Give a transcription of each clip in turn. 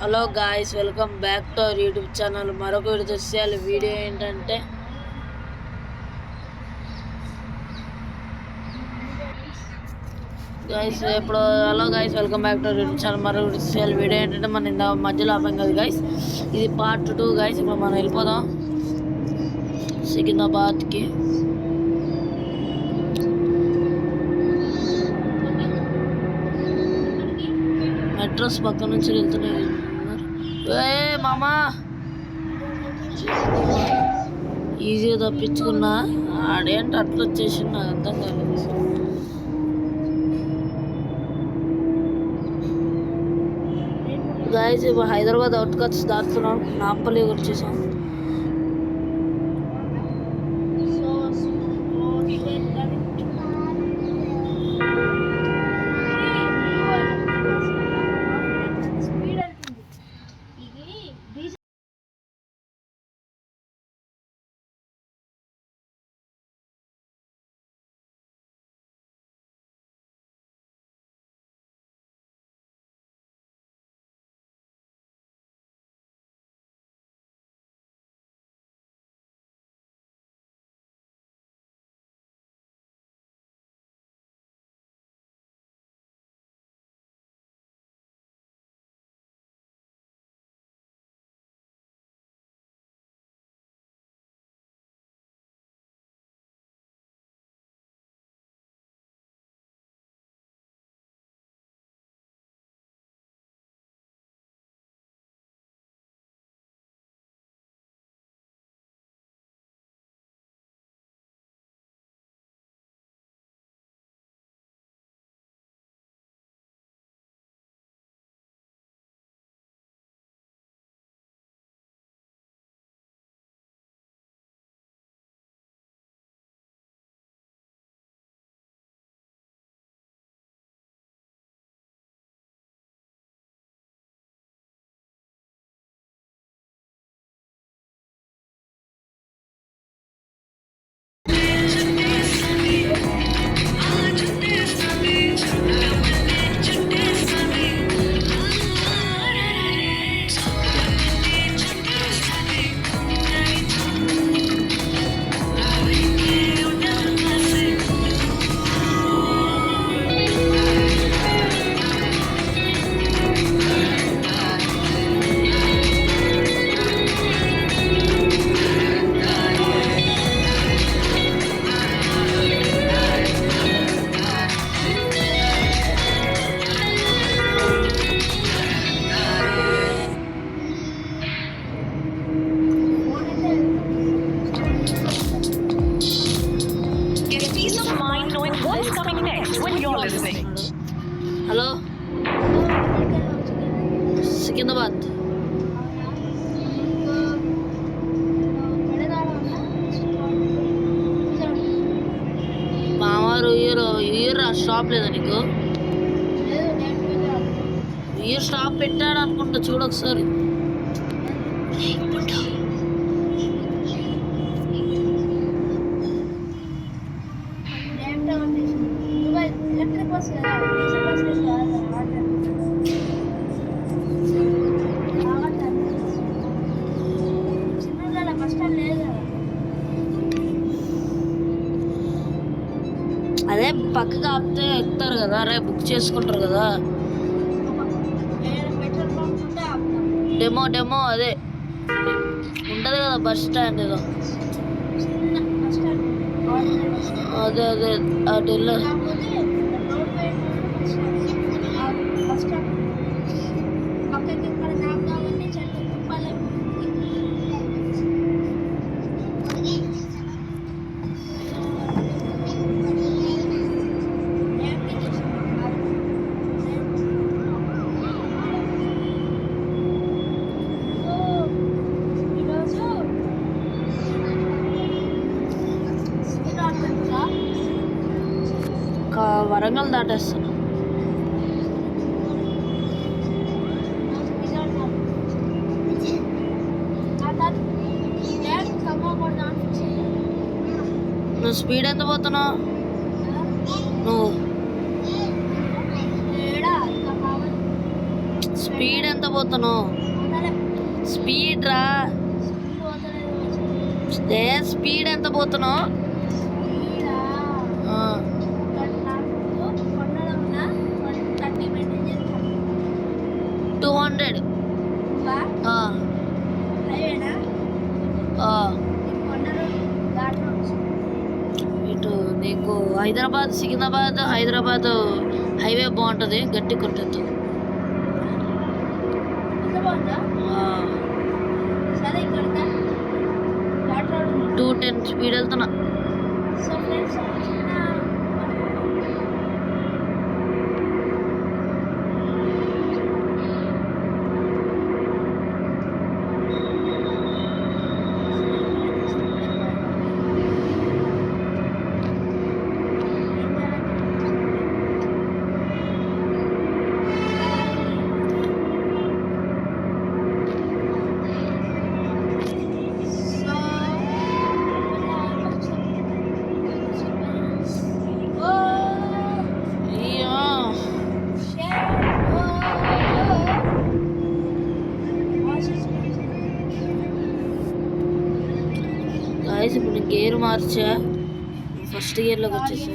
Hello guys, welcome back to our YouTube channel. మరొక video ఏంటంటే guys ఇప్పుడు hello guys, welcome back to our YouTube channel. మరొక video ఏంటంటే మనం ఇంత మధ్యలో ఆపాం కదా గాయ్స్, ఇది పార్ట్ 2 గాయ్స్. ఇప్పుడు మనం వెళ్ళిపోదాం సికింద్రాబాద్కి. మెట్రోస్ పక్క నుంచి వెళ్తున్నాయి. మామా ఈజీగా తప్పించుకున్నా, ఆడేంటి అట్లా వచ్చేసి నాకు అర్థం కాలేదు. గాయస్ ఇప్పుడు హైదరాబాద్ అవుట్కట్స్ దాటుతున్నాం, నాంపల్లి వచ్చేసాం. హలో సికింద్రాబాద్. మామారు ఇయర్ స్టాప్ లేదా నీకు? ఇయర్ స్టాప్ పెట్టాడు అనుకుంటా, చూడు ఒకసారి. అదే పక్కగా ఆపితే ఎక్కుతారు కదా, రేపు బుక్ చేసుకుంటారు కదా. డెమో అదే ఉంటుంది కదా, బస్ స్టాండ్ ఏదో. అదే అటు వెళ్ళ. వరంగల్ దాటేస్తాను. నువ్వు స్పీడ్ ఎంత పోతున్నావు? నువ్వు స్పీడ్ ఎంత పోతున్నావు? స్పీడ్ రా. స్పీడ్ ఎంత పోతున్నావు? 200. ఇటు నీకు హైదరాబాద్ సికింద్రాబాద్ హైదరాబాద్ హైవే బాగుంటుంది, గట్టి కొట్టద్దు. 210 స్పీడ్ వెళ్తున్నా. ఇప్పుడు గేర్ మార్చా, ఫస్ట్ గేర్లోకి వచ్చేసా.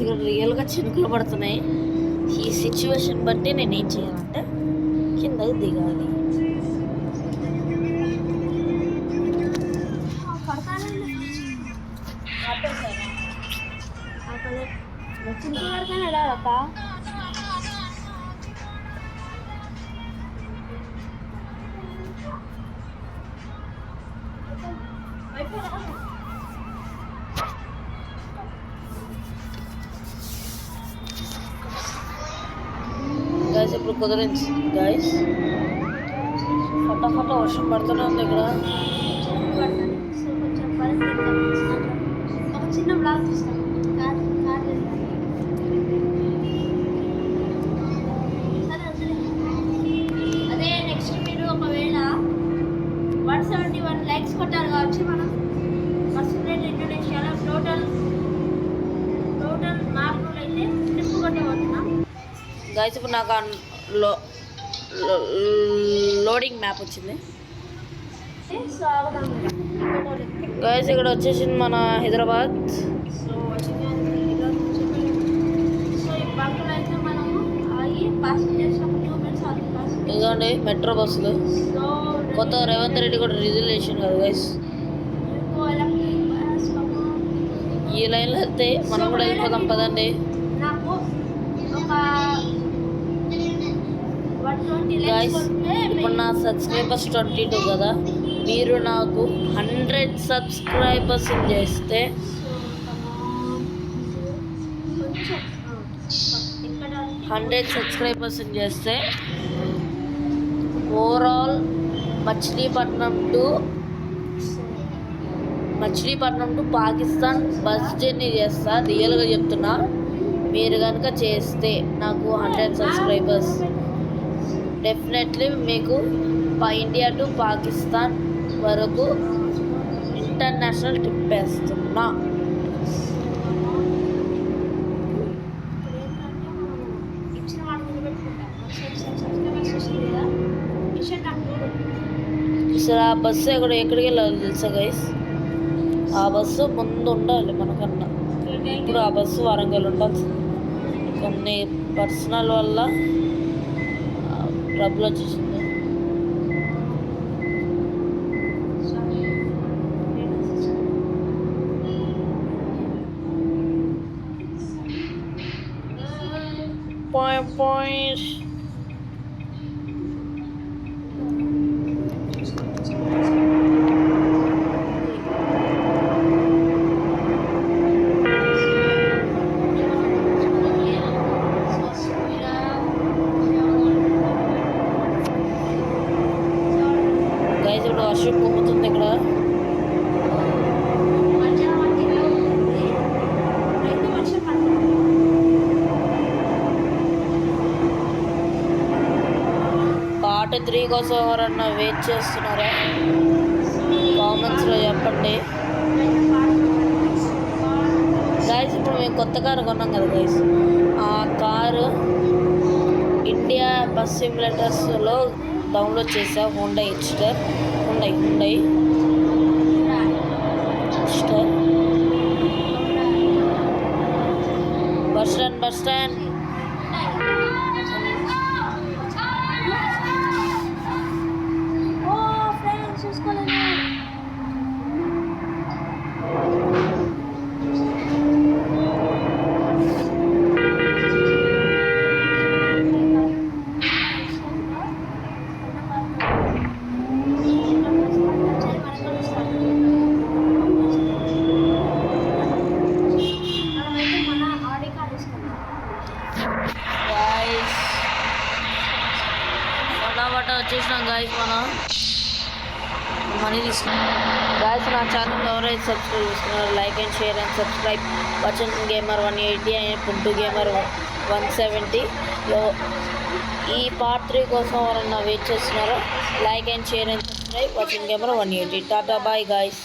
ఇక్కడ రియల్గా చినుకులు పడుతున్నాయి. ఈ సిచ్యువేషన్ బట్టి నేను ఏం చేయాలంటే కిందకి దిగాలి. గైస్ ఇప్పుడు కుదిరింది గైస్. ఫటాఫట వర్షం పడుతూనే ఉంది ఇక్కడ. చిన్న బ్లాగ్ చూస్తాను. అదే నెక్స్ట్ మీరు ఒకవేళ 171 లైక్స్ కొట్టారు కావచ్చు. మనం పర్సెంటేజ్ ఇండోనేషియాలో టోటల్ మార్కులు అయితే ట్రిప్ కొట్టబోతున్నాం గైస్. ఇప్పుడు నాకు లోడింగ్ మ్యాప్ వచ్చింది గైస్. ఇక్కడ వచ్చేసింది మన హైదరాబాద్. ఇదిగోండి మెట్రో బస్సులు. కొత్త రేవంత్ రెడ్డి కూడా రిజల్ట్ చేసింది కదా గైస్. ఈ లైన్లో వెళ్తే మనం కూడా వెళ్ళిపోదాం పదండి గైస్. ఇప్పుడు నా సబ్స్క్రైబర్స్ 22 కదా. మీరు నాకు 100 సబ్స్క్రైబర్స్ చేస్తే overall Machilipatnam to Pakistan bus journey చేస్తా. రియల్గా చెప్తున్నా, మీరు కనుక చేస్తే నాకు 100 సబ్స్క్రైబర్స్ డెఫినెట్లీ మీకు ఇండియా టు పాకిస్తాన్ వరకు ఇంటర్నేషనల్ ట్రిప్ వేస్తున్నా. అసలు ఆ బస్సు ఎక్కడికి వెళ్ళాలి తెలుసా గైస్? ఆ బస్సు ముందు ఉండాలి మనకన్నా. ఇప్పుడు ఆ బస్సు వరంగల్ ఉండాల్సింది. కొన్ని పర్సనల్ వల్ల ట్రబుల్ వచ్చేసింది. Points. ఇప్పుడు వర్షం పొమ్ముతుంది ఇక్కడ. పార్ట్ 3 కోసం ఎవరన్నా వెయిట్ చేస్తున్నారా? కామెంట్స్లో చెప్పండి గైస్. ఇప్పుడు మేము కొత్త కారు కొన్నాం కదా గైస్, ఆ కారు ఇండియా బస్ సిమ్యులేటర్స్లో డౌన్లోడ్ చేసా. హుండై ఇస్టర్ బస్ స్టాండ్ వచ్చేసినాం గాయస్. మనం మనీ తీసుకున్నాం గాయస్. నా ఛానల్ ఎవరైతే సబ్స్క్రైబ్ చేసుకున్నారో like and share and subscribe. Vachan gamer 180 and Puntu gamer 170. ఈ పార్ట్ 3 కోసం ఎవరన్నా వెయిట్ చేస్తున్నారో like and share and subscribe. Vachan gamer 180. Tata bye guys.